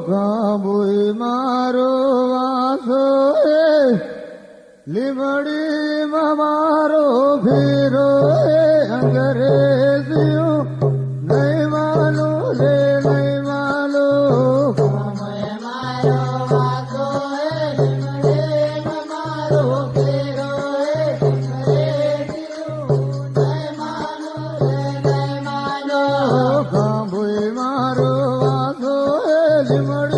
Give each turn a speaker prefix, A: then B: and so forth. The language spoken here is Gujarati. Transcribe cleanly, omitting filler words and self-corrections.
A: ગાંભુઈ મારો વાસો લીમડીમાં મારો ફેરો અંગ્રેજીઓ નહીં માનો રે નહીં માનો
B: મારો વાસો લીમડીમાં મારો ફેરો
A: ગાંભુઈ મારો વાસો લીમડી